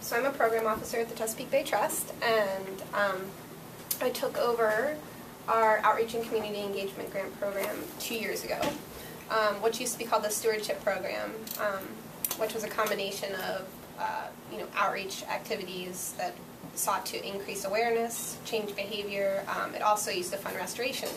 So I'm a program officer at the Chesapeake Bay Trust, and I took over our Outreach and Community Engagement Grant Program 2 years ago, which used to be called the Stewardship Program, which was a combination of outreach activities that sought to increase awareness, change behavior. It also used to fund restoration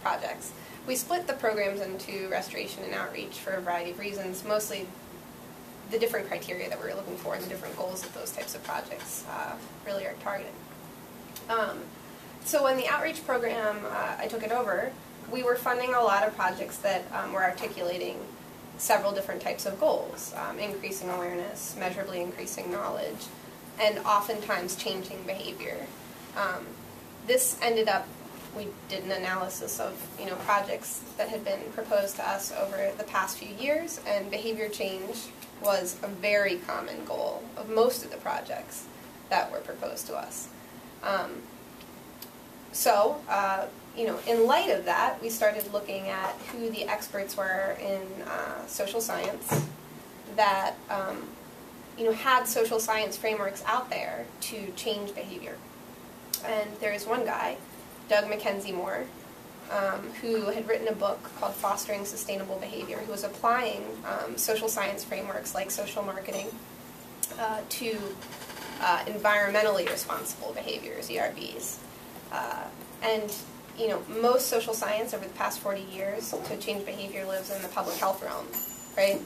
projects. We split the programs into restoration and outreach for a variety of reasons, mostly the different criteria that we were looking for and the different goals that those types of projects really are targeting. So when the outreach program, I took it over, we were funding a lot of projects that were articulating several different types of goals, increasing awareness, measurably increasing knowledge, and oftentimes changing behavior. This ended up, we did an analysis of projects that had been proposed to us over the past few years, and behavior change was a very common goal of most of the projects that were proposed to us. In light of that, we started looking at who the experts were in social science that had social science frameworks out there to change behavior. And there is one guy, Doug Mackenzie-Moore, who had written a book called Fostering Sustainable Behavior, who was applying social science frameworks like social marketing to environmentally responsible behaviors, ERBs. Most social science over the past 40 years to change behavior lives in the public health realm, right?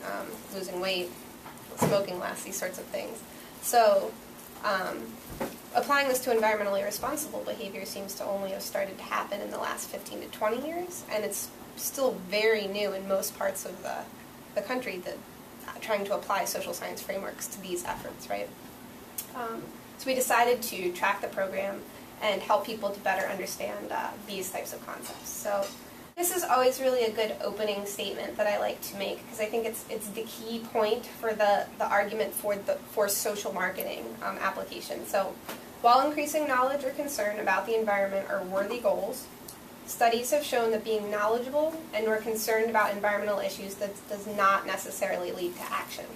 Losing weight, smoking less, these sorts of things. So applying this to environmentally responsible behavior seems to only have started to happen in the last 15 to 20 years, and it's still very new in most parts of the country that trying to apply social science frameworks to these efforts, right? So we decided to track the program and help people to better understand these types of concepts. So this is always really a good opening statement that I like to make, because I think it's the key point for the argument for social marketing application. So while increasing knowledge or concern about the environment are worthy goals, studies have shown that being knowledgeable and or concerned about environmental issues does not necessarily lead to action.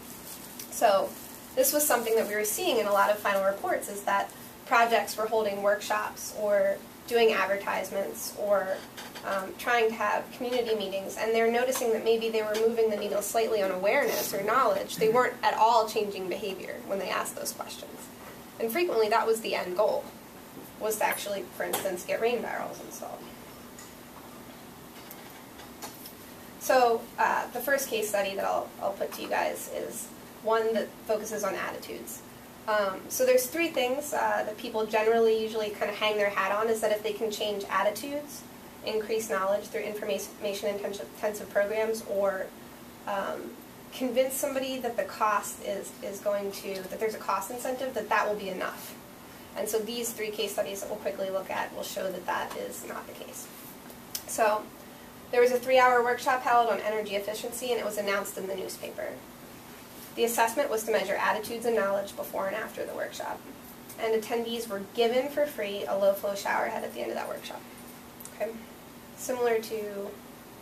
So this was something that we were seeing in a lot of final reports, is that projects were holding workshops or doing advertisements or trying to have community meetings, and they're noticing that maybe they were moving the needle slightly on awareness or knowledge. They weren't at all changing behavior when they asked those questions. And frequently that was the end goal, was to actually, for instance, get rain barrels installed. So the first case study that I'll put to you guys is one that focuses on attitudes. So there's three things that people generally usually kind of hang their hat on, is that if they can change attitudes, increase knowledge through information-intensive programs, or convince somebody that the cost is going to, that there's a cost incentive, that will be enough. And so these three case studies that we'll quickly look at will show that that is not the case. So there was a 3-hour workshop held on energy efficiency, and it was announced in the newspaper. The assessment was to measure attitudes and knowledge before and after the workshop. And attendees were given for free a low-flow shower head at the end of that workshop. Okay? Similar to,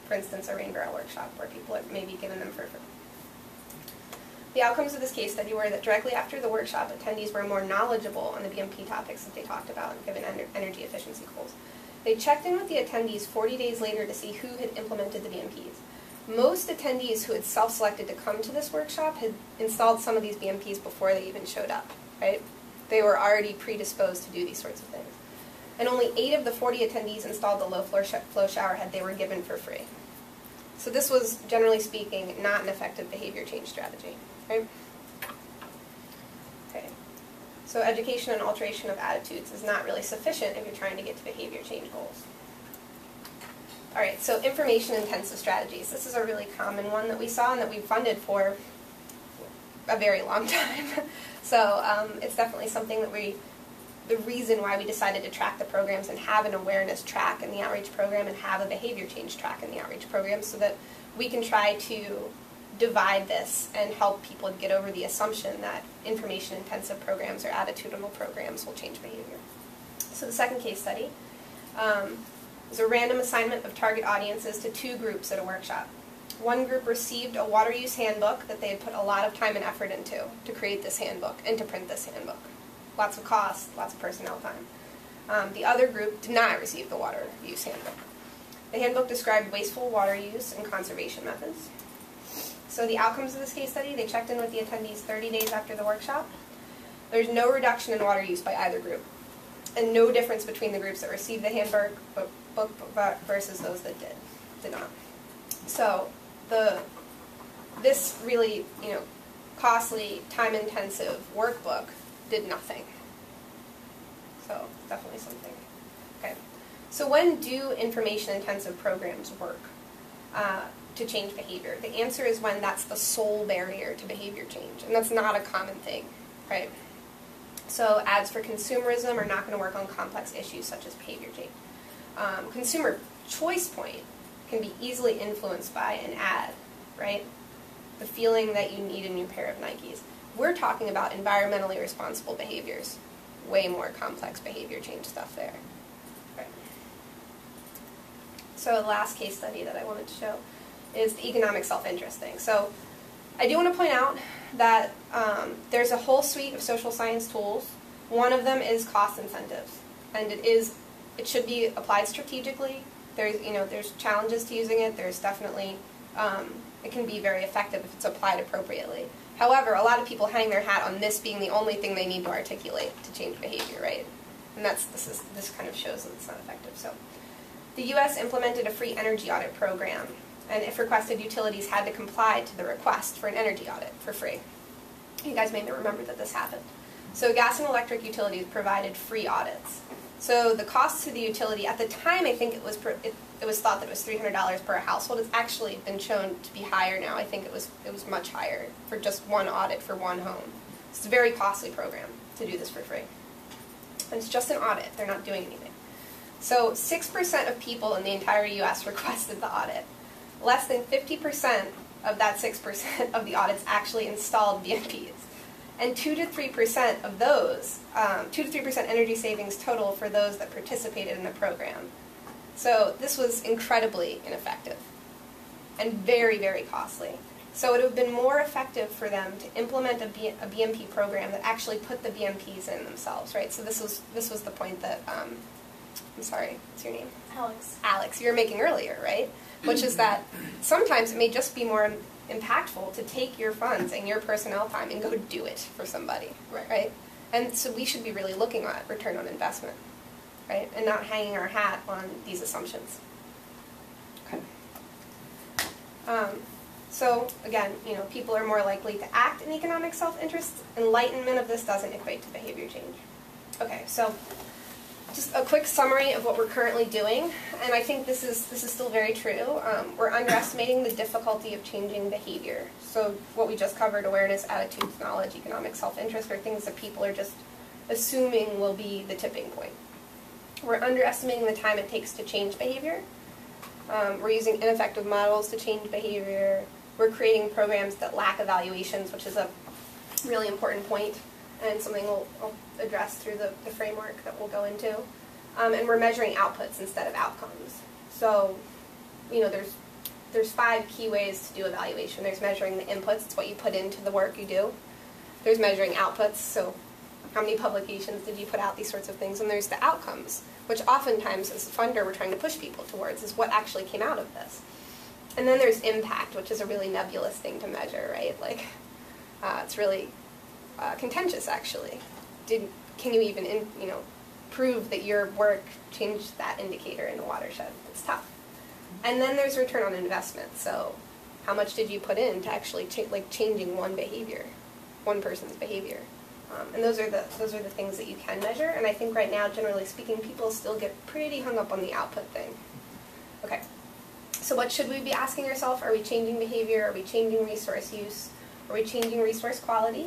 for instance, a rain barrel workshop, where people are maybe given them for free. The outcomes of this case study were that directly after the workshop, attendees were more knowledgeable on the BMP topics that they talked about, given energy efficiency goals. They checked in with the attendees 40 days later to see who had implemented the BMPs. Most attendees who had self-selected to come to this workshop had installed some of these BMPs before they even showed up, right? They were already predisposed to do these sorts of things. And only 8 of the 40 attendees installed the low-flow shower head they were given for free. So this was, generally speaking, not an effective behavior change strategy, right? Okay. So education and alteration of attitudes is not really sufficient if you're trying to get to behavior change goals. All right, so information-intensive strategies. This is a really common one that we saw and that we funded for a very long time. So it's definitely something that the reason why we decided to track the programs and have an awareness track in the outreach program and have a behavior change track in the outreach program, so that we can try to divide this and help people get over the assumption that information-intensive programs or attitudinal programs will change behavior. So the second case study was a random assignment of target audiences to 2 groups at a workshop. One group received a water use handbook that they had put a lot of time and effort into to create this handbook and to print this handbook. Lots of cost, lots of personnel time. The other group did not receive the water use handbook. The handbook described wasteful water use and conservation methods. So the outcomes of this case study, they checked in with the attendees 30 days after the workshop. There's no reduction in water use by either group, and no difference between the groups that received the handbook versus those that did not. So this really, costly, time-intensive workbook did nothing. So definitely something. Okay. So when do information-intensive programs work to change behavior? The answer is when that's the sole barrier to behavior change, and that's not a common thing, right? So ads for consumerism are not going to work on complex issues such as behavior change. Consumer choice point can be easily influenced by an ad, right? The feeling that you need a new pair of Nikes. We're talking about environmentally responsible behaviors. Way more complex behavior change stuff there. Right. So the last case study that I wanted to show is the economic self-interest thing. So I do want to point out that there's a whole suite of social science tools. One of them is cost incentives, and it should be applied strategically. There's challenges to using it. There's definitely it can be very effective if it's applied appropriately. However, a lot of people hang their hat on this being the only thing they need to articulate to change behavior, right? And this kind of shows that it's not effective. So, the U.S. implemented a free energy audit program, and if requested, utilities had to comply to the request for an energy audit for free. You guys may remember that this happened. So, gas and electric utilities provided free audits. So the cost to the utility at the time, I think it was thought that it was $300 per household. It's actually been shown to be higher now. I think it was much higher for just one audit for one home. It's a very costly program to do this for free. And it's just an audit. They're not doing anything. So 6% of people in the entire U.S. requested the audit. Less than 50% of that 6% of the audits actually installed BMPs. And 2 to 3% of those, 2 to 3% energy savings total for those that participated in the program. So this was incredibly ineffective and very, very costly. So it would have been more effective for them to implement a BMP program that actually put the BMPs in themselves, right? So this was the point that, I'm sorry, what's your name? Alex, you were making earlier, right? Which is that sometimes it may just be more impactful to take your funds and your personnel time and go do it for somebody, right? And so we should be really looking at return on investment, right? And not hanging our hat on these assumptions. Okay. So again, people are more likely to act in economic self-interest. Enlightenment of this doesn't equate to behavior change. Okay, so just a quick summary of what we're currently doing, and I think this is still very true. We're underestimating the difficulty of changing behavior. So what we just covered, awareness, attitudes, knowledge, economic self-interest, are things that people are just assuming will be the tipping point. We're underestimating the time it takes to change behavior. We're using ineffective models to change behavior. We're creating programs that lack evaluations, which is a really important point, and something we'll address through the framework that we'll go into. And we're measuring outputs instead of outcomes. So, there's 5 key ways to do evaluation. There's measuring the inputs, it's what you put into the work you do. There's measuring outputs, so how many publications did you put out, these sorts of things. And there's the outcomes, which oftentimes as a funder we're trying to push people towards, is what actually came out of this. And then there's impact, which is a really nebulous thing to measure, right? It's really contentious, actually. Can you even, prove that your work changed that indicator in the watershed? It's tough. And then there's return on investment. So, how much did you put in to actually changing one person's behavior? And those are the things that you can measure. And I think right now, generally speaking, people still get pretty hung up on the output thing. Okay. So what should we be asking ourselves? Are we changing behavior? Are we changing resource use? Are we changing resource quality?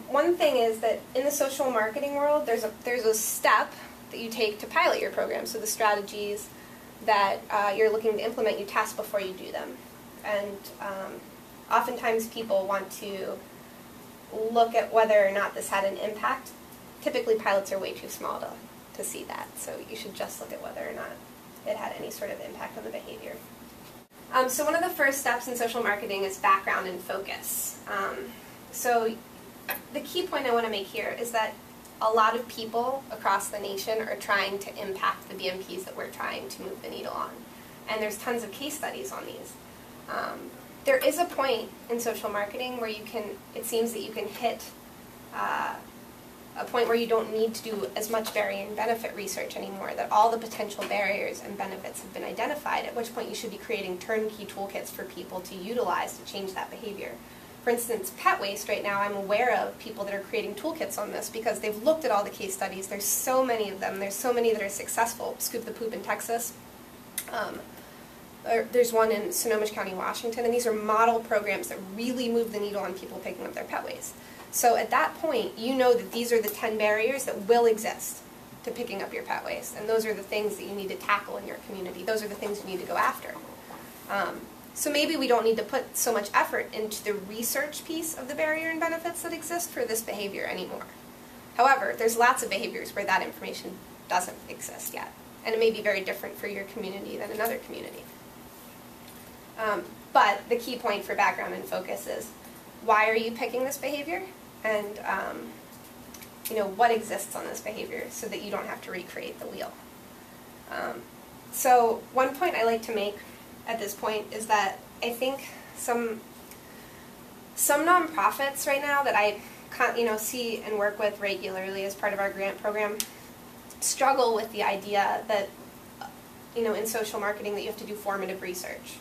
One thing is that in the social marketing world, there's a step that you take to pilot your program. So the strategies that you're looking to implement, you test before you do them. And oftentimes people want to look at whether or not this had an impact. Typically pilots are way too small to see that. So you should just look at whether or not it had any sort of impact on the behavior. So one of the first steps in social marketing is background and focus. So the key point I want to make here is that a lot of people across the nation are trying to impact the BMPs that we're trying to move the needle on. And there's tons of case studies on these. There is a point in social marketing where it seems that you can hit a point where you don't need to do as much barrier and benefit research anymore, that all the potential barriers and benefits have been identified, at which point you should be creating turnkey toolkits for people to utilize to change that behavior. For instance, pet waste right now, I'm aware of people that are creating toolkits on this because they've looked at all the case studies. There's so many of them. There's so many that are successful. Scoop the Poop in Texas. There's one in Snohomish County, Washington, and these are model programs that really move the needle on people picking up their pet waste. So at that point, you know that these are the 10 barriers that will exist to picking up your pet waste, and those are the things that you need to tackle in your community. Those are the things you need to go after. So maybe we don't need to put so much effort into the research piece of the barrier and benefits that exist for this behavior anymore. However, there's lots of behaviors where that information doesn't exist yet, and it may be very different for your community than another community. But the key point for background and focus is, why are you picking this behavior? And what exists on this behavior so that you don't have to recreate the wheel. So one point I like to make at this point is that I think some nonprofits right now that I see and work with regularly as part of our grant program struggle with the idea that in social marketing that you have to do formative research,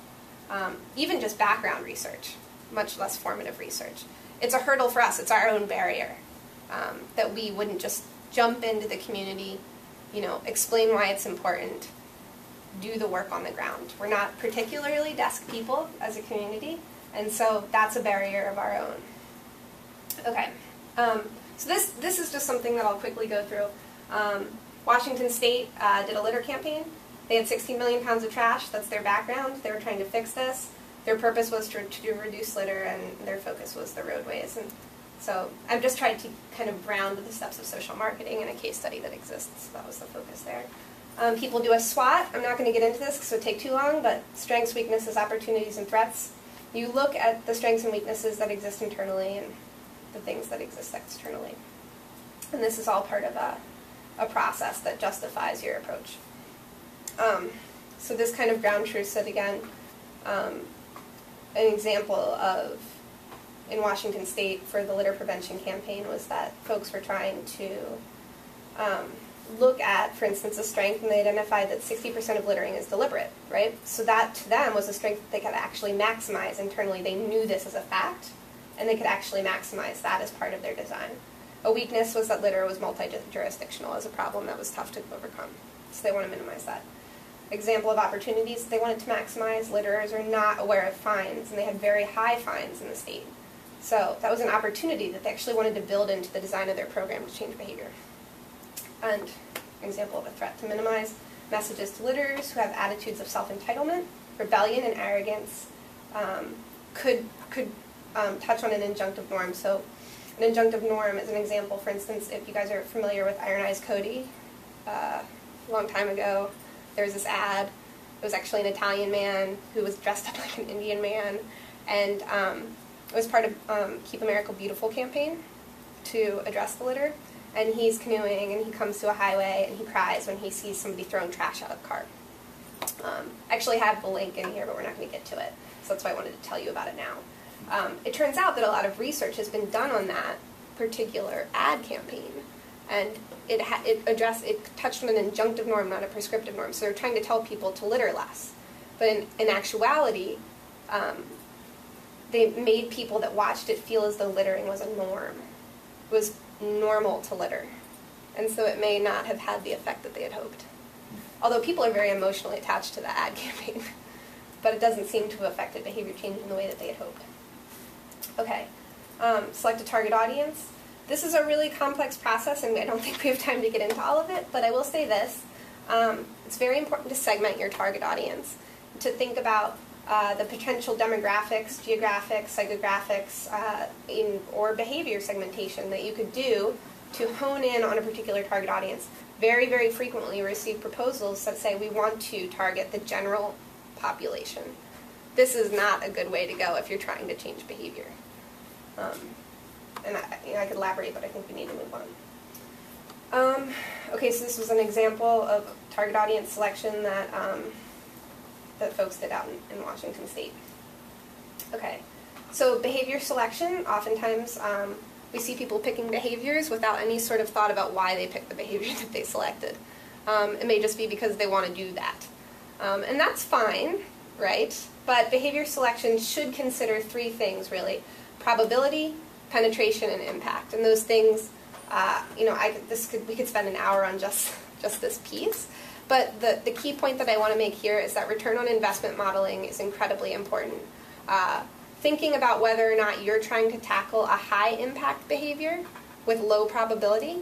even just background research, much less formative research. It's a hurdle for us. It's our own barrier, that we wouldn't just jump into the community, explain why it's important, do the work on the ground. We're not particularly desk people as a community, and so that's a barrier of our own. Okay, so this is just something that I'll quickly go through. Washington State did a litter campaign. They had 16 million pounds of trash. That's their background. They were trying to fix this. Their purpose was to reduce litter, and their focus was the roadways. And so I've just tried to kind of ground the steps of social marketing in a case study that exists. So that was the focus there. People do a SWOT. I'm not going to get into this because it would take too long, but strengths, weaknesses, opportunities, and threats. You look at the strengths and weaknesses that exist internally and the things that exist externally. And this is all part of a process that justifies your approach. So this kind of ground truth it again. An example of, in Washington State for the litter prevention campaign, was that folks were trying to look at, for instance, a strength, and they identified that 60% of littering is deliberate, right? So that, to them, was a strength that they could actually maximize internally. They knew this as a fact, and they could actually maximize that as part of their design. A weakness was that litter was multi-jurisdictional as a problem that was tough to overcome, so they want to minimize that. Example of opportunities they wanted to maximize: litterers are not aware of fines, and they had very high fines in the state. So that was an opportunity that they actually wanted to build into the design of their program to change behavior. And an example of a threat to minimize: messages to litterers who have attitudes of self-entitlement, rebellion, and arrogance could touch on an injunctive norm. So an injunctive norm is an example, for instance, if you guys are familiar with Iron Eyes Cody, a long time ago, there was this ad. It was actually an Italian man who was dressed up like an Indian man, and it was part of Keep America Beautiful campaign to address the litter. And he's canoeing, and he comes to a highway, and he cries when he sees somebody throwing trash out of the cart. I actually have the link in here, but we're not going to get to it, so that's why I wanted to tell you about it now. It turns out that a lot of research has been done on that particular ad campaign, and it touched on an injunctive norm, not a prescriptive norm. So they're trying to tell people to litter less. But in actuality, they made people that watched it feel as though littering was a norm. It was normal to litter. And so it may not have had the effect that they had hoped. Although people are very emotionally attached to the ad campaign. But it doesn't seem to have affected behavior change in the way that they had hoped. Okay, select a target audience. This is a really complex process, and I don't think we have time to get into all of it, but I will say this. It's very important to segment your target audience, to think about the potential demographics, geographics, psychographics, or behavior segmentation that you could do to hone in on a particular target audience. Very, very frequently you receive proposals that say we want to target the general population. this is not a good way to go if you're trying to change behavior. And I could elaborate, but I think we need to move on. Okay, so this was an example of target audience selection that, that folks did out in Washington State. Okay, so behavior selection, oftentimes we see people picking behaviors without any sort of thought about why they picked the behavior that they selected. It may just be because they want to do that. And that's fine, right? But behavior selection should consider three things, really: probability, penetration, and impact. And those things, you know, we could spend an hour on just this piece. But the key point that I want to make here is that return on investment modeling is incredibly important. Thinking about whether or not you're trying to tackle a high impact behavior with low probability,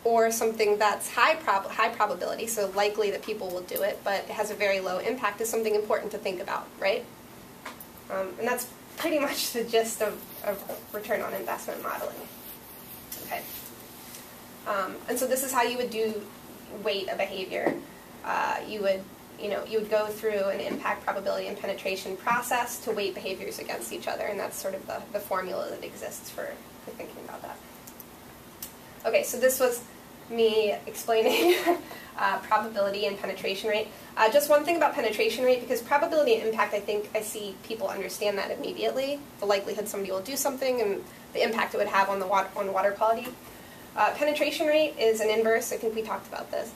or something that's high probability, so likely that people will do it, but it has a very low impact, is something important to think about, right? And that's pretty much the gist of return on investment modeling. Okay. And so this is how you would weight a behavior. You would go through an impact, probability, and penetration process to weight behaviors against each other, and that's sort of the formula that exists for thinking about that. Okay, so this was me explaining probability and penetration rate. Just one thing about penetration rate, because probability and impact, I think I see people understand that immediately, the likelihood somebody will do something and the impact it would have on water quality. Penetration rate is an inverse. I think we talked about this.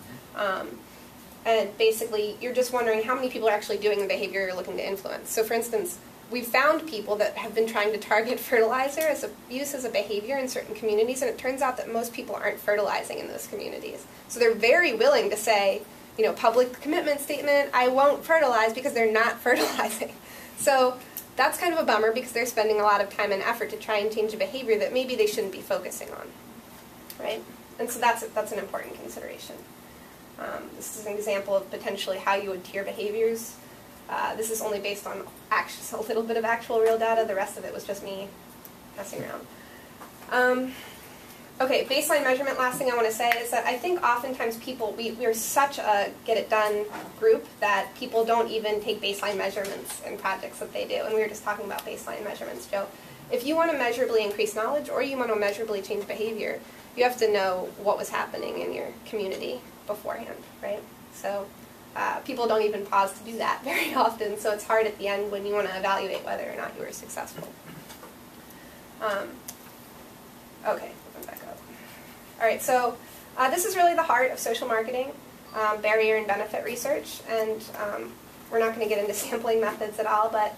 And basically, you're just wondering how many people are actually doing the behavior you're looking to influence. So for instance, we've found people that have been trying to target fertilizer use as a behavior in certain communities, and it turns out that most people aren't fertilizing in those communities. So they're very willing to say, you know, public commitment statement, I won't fertilize, because they're not fertilizing. So that's kind of a bummer, because they're spending a lot of time and effort to try and change a behavior that maybe they shouldn't be focusing on, right? And so that's an important consideration. This is an example of potentially how you would tier behaviors. This is only based on a little bit of actual real data. The rest of it was just me messing around. Okay, baseline measurement, last thing I want to say is that I think oftentimes we're such a get-it-done group that people don't even take baseline measurements in projects that they do. And we were just talking about baseline measurements, Joe. If you want to measurably increase knowledge or you want to measurably change behavior, you have to know what was happening in your community beforehand, right? So people don't even pause to do that very often, so it's hard at the end when you want to evaluate whether or not you were successful. Okay, moving back up. All right, so this is really the heart of social marketing, barrier and benefit research, and we're not going to get into sampling methods at all, but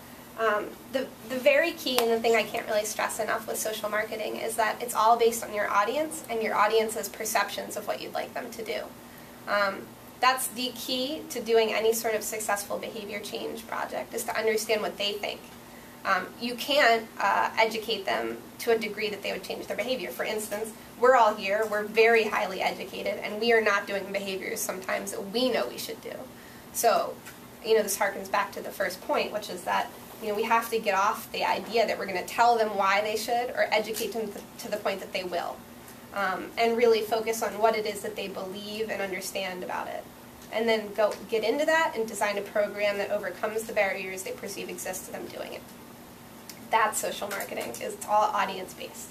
the very key and the thing I can't really stress enough with social marketing is that it's all based on your audience and your audience's perceptions of what you'd like them to do. That's the key to doing any sort of successful behavior change project, is to understand what they think. You can't educate them to a degree that they would change their behavior. For instance, we're all here, we're very highly educated, and we are not doing behaviors sometimes that we know we should do. So, you know, this harkens back to the first point, which is that, you know, we have to get off the idea that we're going to tell them why they should or educate them to the point that they will. And really focus on what it is that they believe and understand about it. And then get into that and design a program that overcomes the barriers they perceive exist to them doing it. That's social marketing. It's all audience-based.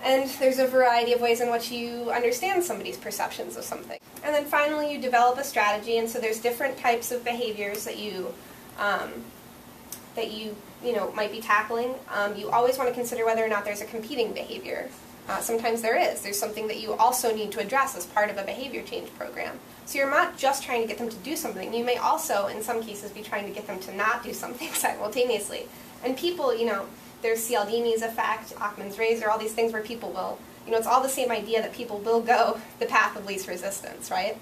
And there's a variety of ways in which you understand somebody's perceptions of something. And then finally, you develop a strategy, and so there's different types of behaviors that you might be tackling. You always want to consider whether or not there's a competing behavior. Sometimes there is. There's something that you also need to address as part of a behavior change program. So you're not just trying to get them to do something. You may also, in some cases, be trying to get them to not do something simultaneously. And people, you know, there's Cialdini's effect, Occam's razor, all these things where people will, you know, it's all the same idea that people will go the path of least resistance, right?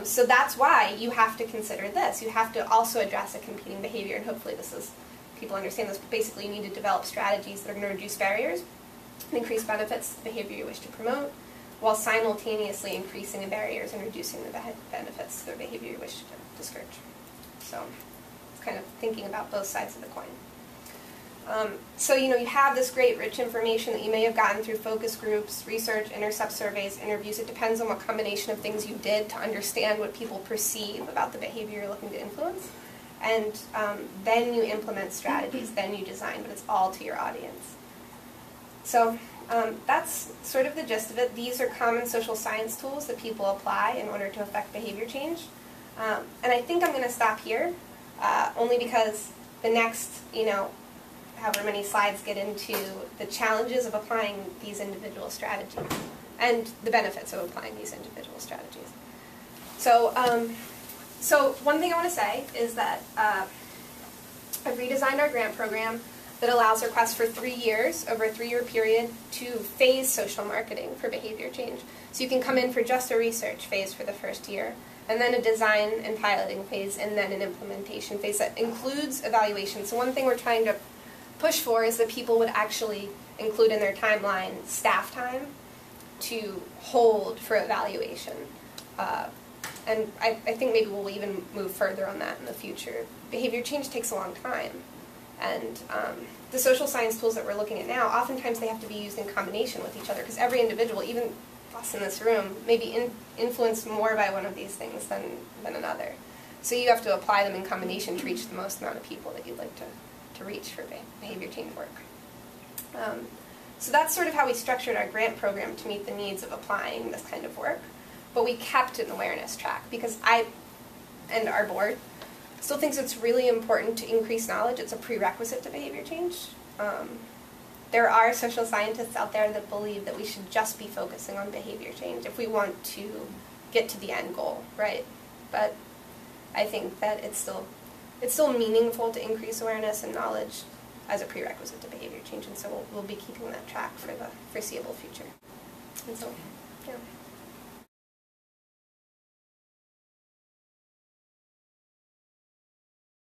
So that's why you have to consider this. You have to also address a competing behavior, and hopefully people understand this, but basically you need to develop strategies that are going to reduce barriers and increase benefits to the behavior you wish to promote, while simultaneously increasing the barriers and reducing the benefits to the behavior you wish to discourage. So it's kind of thinking about both sides of the coin. So, you know, you have this great rich information that you may have gotten through focus groups, research, intercept surveys, interviews. It depends on what combination of things you did to understand what people perceive about the behavior you're looking to influence. and then you implement strategies, then you design, but it's all to your audience. So that's sort of the gist of it. These are common social science tools that people apply in order to affect behavior change. And I think I'm going to stop here, only because the next, however many slides get into the challenges of applying these individual strategies and the benefits of applying these individual strategies. So, so one thing I want to say is that I've redesigned our grant program that allows requests for 3 years, over a 3-year period, to phase social marketing for behavior change. So you can come in for just a research phase for the first year, and then a design and piloting phase, and then an implementation phase that includes evaluation. So one thing we're trying to push for is that people would actually include in their timeline staff time to hold for evaluation. And I think maybe we'll even move further on that in the future. Behavior change takes a long time. And the social science tools that we're looking at now, oftentimes they have to be used in combination with each other, because every individual, even us in this room, may be influenced more by one of these things than another. So you have to apply them in combination to reach the most amount of people that you'd like to reach for behavior change work. So that's sort of how we structured our grant program to meet the needs of applying this kind of work. But we kept an awareness track, because I and our board still thinks it's really important to increase knowledge. It's a prerequisite to behavior change. There are social scientists out there that believe that we should just be focusing on behavior change if we want to get to the end goal, right? But I think that it's still meaningful to increase awareness and knowledge as a prerequisite to behavior change, and so we'll be keeping that track for the foreseeable future. And so, yeah.